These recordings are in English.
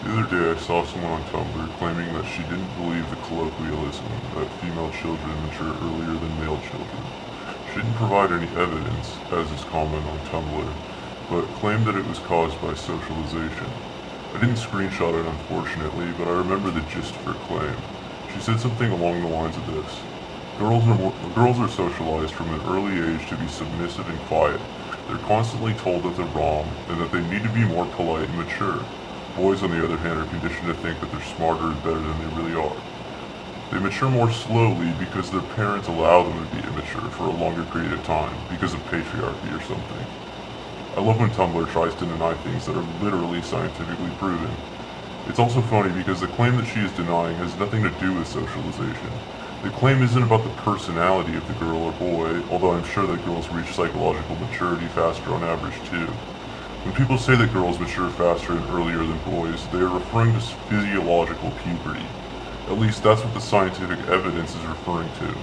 The other day I saw someone on Tumblr claiming that she didn't believe the colloquialism that female children mature earlier than male children. She didn't provide any evidence, as is common on Tumblr, but claimed that it was caused by socialization. I didn't screenshot it unfortunately, but I remember the gist of her claim. She said something along the lines of this. Girls are socialized from an early age to be submissive and quiet. They're constantly told that they're wrong and that they need to be more polite and mature. Boys, on the other hand, are conditioned to think that they're smarter and better than they really are. They mature more slowly because their parents allow them to be immature for a longer period of time, because of patriarchy or something. I love when Tumblr tries to deny things that are literally scientifically proven. It's also funny because the claim that she is denying has nothing to do with socialization. The claim isn't about the personality of the girl or boy, although I'm sure that girls reach psychological maturity faster on average too. When people say that girls mature faster and earlier than boys, they are referring to physiological puberty. At least that's what the scientific evidence is referring to.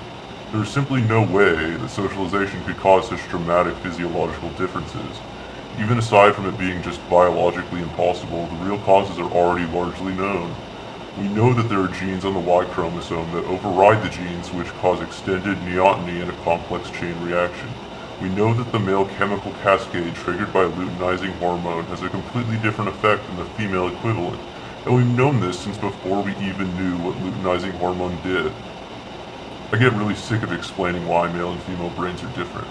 There is simply no way that socialization could cause such dramatic physiological differences. Even aside from it being just biologically impossible, the real causes are already largely known. We know that there are genes on the Y chromosome that override the genes which cause extended neoteny in a complex chain reaction. We know that the male chemical cascade triggered by luteinizing hormone has a completely different effect than the female equivalent, and we've known this since before we even knew what luteinizing hormone did. I get really sick of explaining why male and female brains are different.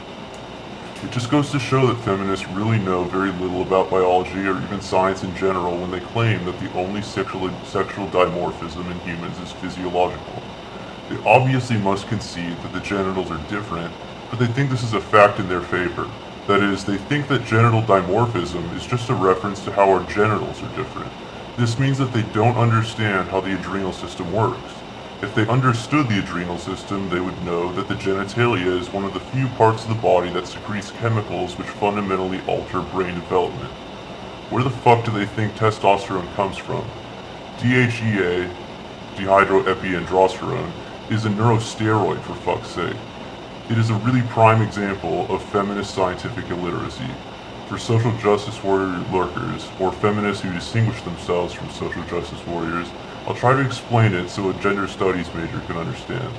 It just goes to show that feminists really know very little about biology or even science in general when they claim that the only sexual dimorphism in humans is physiological. They obviously must concede that the genitals are different, but they think this is a fact in their favor. That is, they think that genital dimorphism is just a reference to how our genitals are different. This means that they don't understand how the adrenal system works. If they understood the adrenal system, they would know that the genitalia is one of the few parts of the body that secretes chemicals which fundamentally alter brain development. Where the fuck do they think testosterone comes from? DHEA, dehydroepiandrosterone, is a neurosteroid for fuck's sake. It is a really prime example of feminist scientific illiteracy. For social justice warrior lurkers, or feminists who distinguish themselves from social justice warriors, I'll try to explain it so a gender studies major can understand.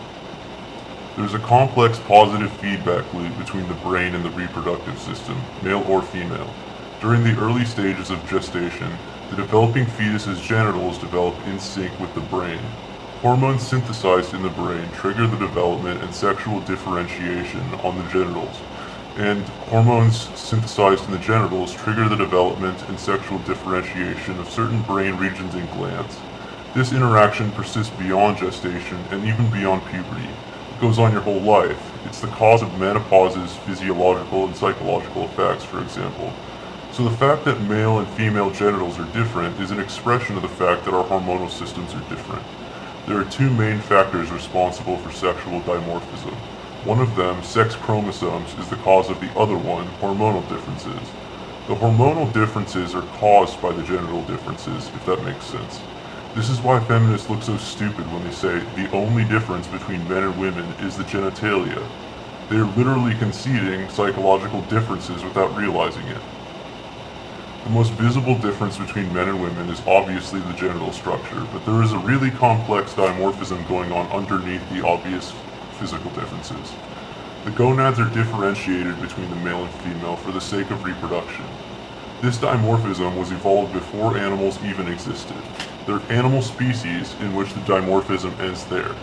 There's a complex positive feedback loop between the brain and the reproductive system, male or female. During the early stages of gestation, the developing fetus's genitals develop in sync with the brain. Hormones synthesized in the brain trigger the development and sexual differentiation on the genitals, and hormones synthesized in the genitals trigger the development and sexual differentiation of certain brain regions and glands. This interaction persists beyond gestation and even beyond puberty. It goes on your whole life. It's the cause of menopause's physiological and psychological effects, for example. So the fact that male and female genitals are different is an expression of the fact that our hormonal systems are different. There are two main factors responsible for sexual dimorphism. One of them, sex chromosomes, is the cause of the other one, hormonal differences. The hormonal differences are caused by the genital differences, if that makes sense. This is why feminists look so stupid when they say the only difference between men and women is the genitalia. They are literally conceding psychological differences without realizing it. The most visible difference between men and women is obviously the genital structure, but there is a really complex dimorphism going on underneath the obvious physical differences. The gonads are differentiated between the male and female for the sake of reproduction. This dimorphism was evolved before animals even existed. There are animal species in which the dimorphism ends there.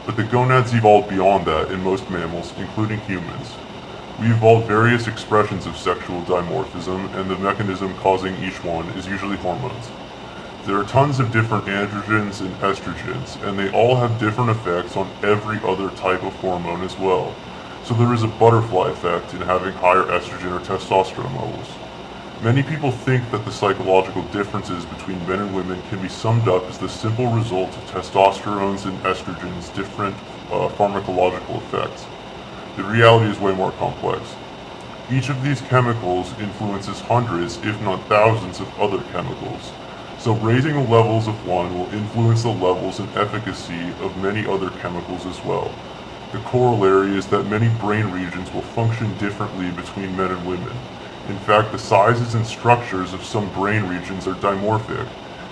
But the gonads evolved beyond that in most mammals, including humans. We evolved various expressions of sexual dimorphism, and the mechanism causing each one is usually hormones. There are tons of different androgens and estrogens, and they all have different effects on every other type of hormone as well. So there is a butterfly effect in having higher estrogen or testosterone levels. Many people think that the psychological differences between men and women can be summed up as the simple result of testosterone's and estrogen's different pharmacological effects. The reality is way more complex. Each of these chemicals influences hundreds, if not thousands, of other chemicals. So raising the levels of one will influence the levels and efficacy of many other chemicals as well. The corollary is that many brain regions will function differently between men and women. In fact, the sizes and structures of some brain regions are dimorphic.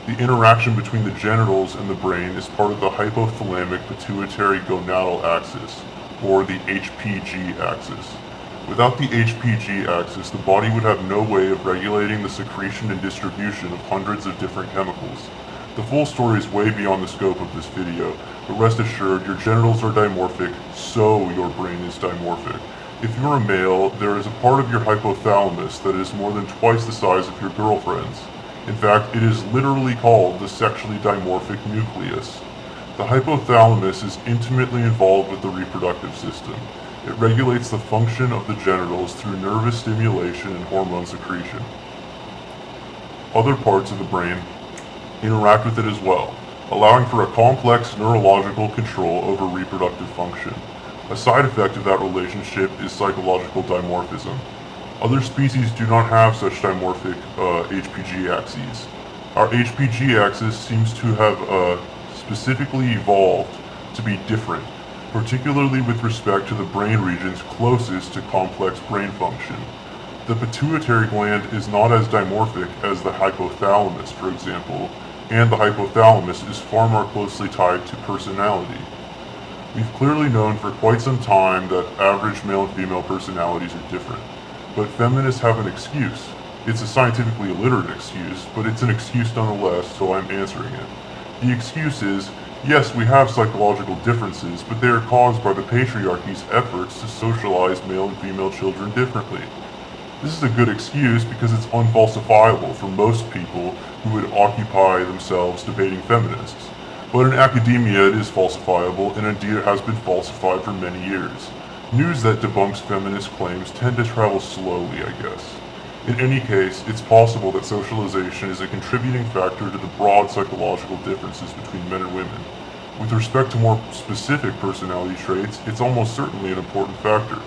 The interaction between the genitals and the brain is part of the hypothalamic pituitary gonadal axis, or the HPG axis. Without the HPG axis, the body would have no way of regulating the secretion and distribution of hundreds of different chemicals. The full story is way beyond the scope of this video, but rest assured, your genitals are dimorphic, so your brain is dimorphic. If you're a male, there is a part of your hypothalamus that is more than twice the size of your girlfriend's. In fact, it is literally called the sexually dimorphic nucleus. The hypothalamus is intimately involved with the reproductive system. It regulates the function of the genitals through nervous stimulation and hormone secretion. Other parts of the brain interact with it as well, allowing for a complex neurological control over reproductive function. A side effect of that relationship is psychological dimorphism. Other species do not have such dimorphic HPG axes. Our HPG axis seems to have specifically evolved to be different, particularly with respect to the brain regions closest to complex brain function. The pituitary gland is not as dimorphic as the hypothalamus, for example, and the hypothalamus is far more closely tied to personality. We've clearly known for quite some time that average male and female personalities are different, but feminists have an excuse. It's a scientifically illiterate excuse, but it's an excuse nonetheless, so I'm answering it. The excuse is, yes, we have psychological differences, but they are caused by the patriarchy's efforts to socialize male and female children differently. This is a good excuse because it's unfalsifiable for most people who would occupy themselves debating feminists. But in academia it is falsifiable, and indeed it has been falsified for many years. News that debunks feminist claims tend to travel slowly, I guess. In any case, it's possible that socialization is a contributing factor to the broad psychological differences between men and women. With respect to more specific personality traits, it's almost certainly an important factor.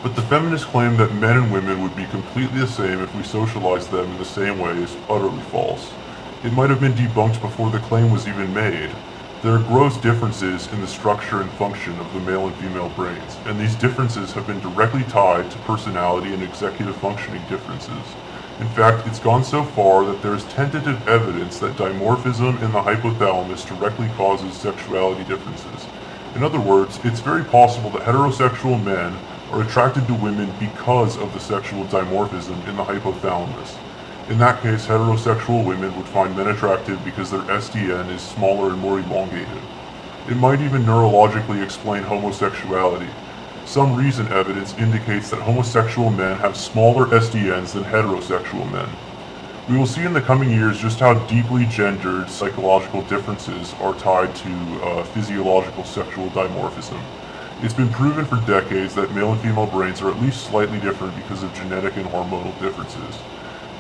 But the feminist claim that men and women would be completely the same if we socialized them in the same way is utterly false. It might have been debunked before the claim was even made. There are gross differences in the structure and function of the male and female brains, and these differences have been directly tied to personality and executive functioning differences. In fact, it's gone so far that there is tentative evidence that dimorphism in the hypothalamus directly causes sexuality differences. In other words, it's very possible that heterosexual men are attracted to women because of the sexual dimorphism in the hypothalamus. In that case, heterosexual women would find men attractive because their SDN is smaller and more elongated. It might even neurologically explain homosexuality. Some recent evidence indicates that homosexual men have smaller SDNs than heterosexual men. We will see in the coming years just how deeply gendered psychological differences are tied to physiological sexual dimorphism. It's been proven for decades that male and female brains are at least slightly different because of genetic and hormonal differences.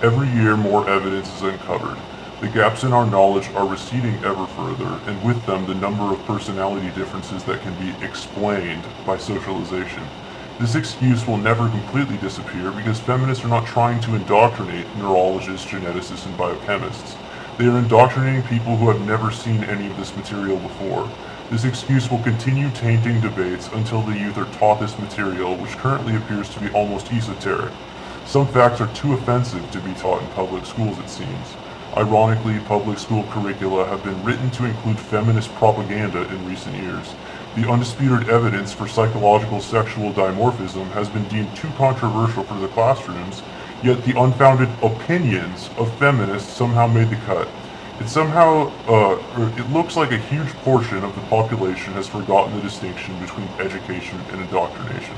Every year more evidence is uncovered. The gaps in our knowledge are receding ever further, and with them the number of personality differences that can be explained by socialization. This excuse will never completely disappear because feminists are not trying to indoctrinate neurologists, geneticists, and biochemists. They are indoctrinating people who have never seen any of this material before. This excuse will continue tainting debates until the youth are taught this material, which currently appears to be almost esoteric. Some facts are too offensive to be taught in public schools, it seems. Ironically, public school curricula have been written to include feminist propaganda in recent years. The undisputed evidence for psychological sexual dimorphism has been deemed too controversial for the classrooms, yet the unfounded opinions of feminists somehow made the cut. It looks like a huge portion of the population has forgotten the distinction between education and indoctrination.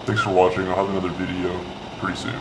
Thanks for watching. I'll have another video pretty soon.